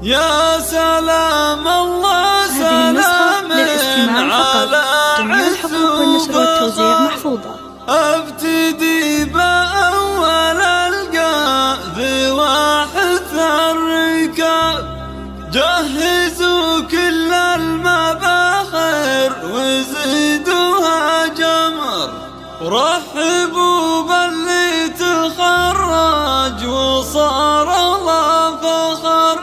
يا سلام الله سلام على عز وفخر ابتدي بأول القاذ واحث الركاب جهزوا كل المباخر وزيدوها جمر رحبوا باللي تخرج وصار له فخر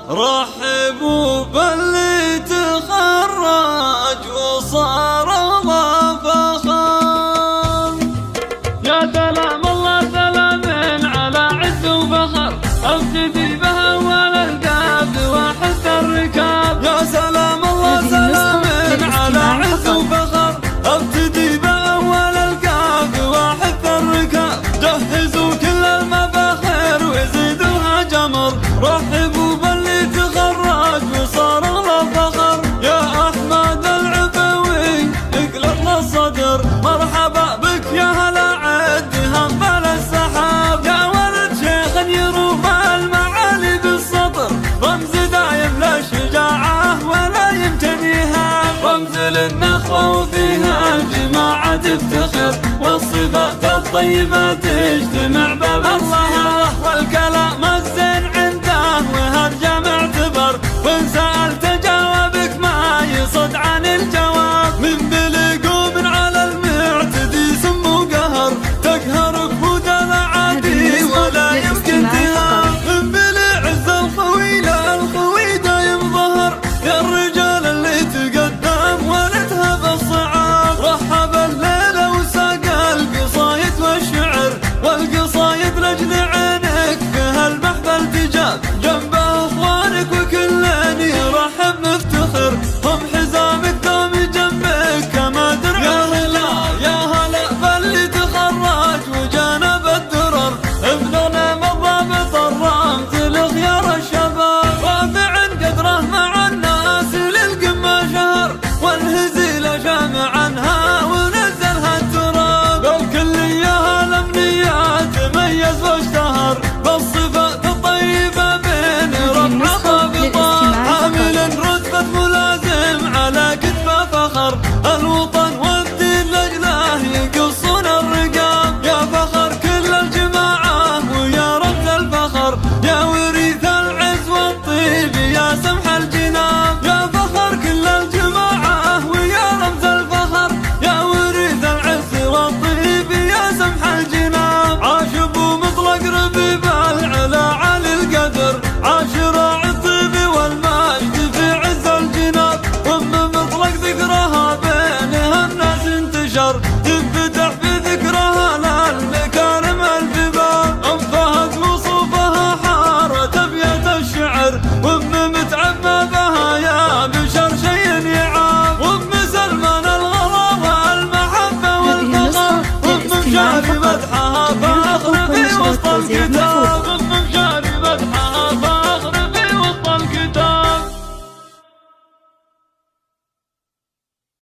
رحبوا باللي تخرج وصار له فخر يا سلام الله سلام على عز وفخر ابتدي بأول القاذ واحث الركاب يا سلام الله سلام على عز وفخر ابتدي بأول القاذ واحث الركاب جهزوا كل المباخر وزيدوها جمر رحبوا باللي تخرج وصار له فخر يا احمد العفوي اقلب له الصدر مرحبا بك يا هلا عد هبل السحاب يا ولد شيخ يروم المعالي بالسطر رمز دايم للشجاعه ولا يمتنيها رمز للنخوه وفيها الجماعه تفتخر والصفات الطيبه تجتمع باب الله والكلام الزين عنده وهالجمع اعتبر وان سالت جوابك ما يصد عن الجواب من بلقوا من على المعتدي سم وقهر تقهرك هدى العادي ولا يمكن تهاب من بلي عز الخوي لا الخوي دايم ظهر يا الرجال اللي تقدم ولدها بالصعاب رحب الليله وساق القصايد والشعر والقصايد لاجل عينك في هالمحفل تجاب جنبه اخوانك وكلن يرحب مفتخر هم حزامك دوم جنبك كما درع يا هلا باللي تخرج وجانب الدرر ابننا مضى بضرام لخيار الشباب رافع قدره مع الناس للقمه شهر والهزيل جامع عنها ونزلها التراب الكليه الامنيه تميز واشتهر بالصفات الطيبه بين رفع ضابطه عامل رتبه ملازم على كتفه فخر الوطن والدين لاجله يقصون الرقاب يا فخر كل الجماعه ويا رمز الفخر يا وريث العز والطيب يا سمح الجناب يا فخر كل الجماعه ويا رمز الفخر يا وريث العز والطيب يا سمح الجناب عاش ابو مطلق ربيب العلا علي القدر عاش راعي الطيب والمجد في عز الجناب ام مطلق ذكرها بينها الناس انتشر تنفتح بذكرها للمكارم الباب ام فهد وصوفها حارت ابيات الشعر وام متعبه بها يا بشر شيء يعاب وام سلمان الغلا والمحبه والفخر وام مشاري مدحها فاخر في وسط الكتاب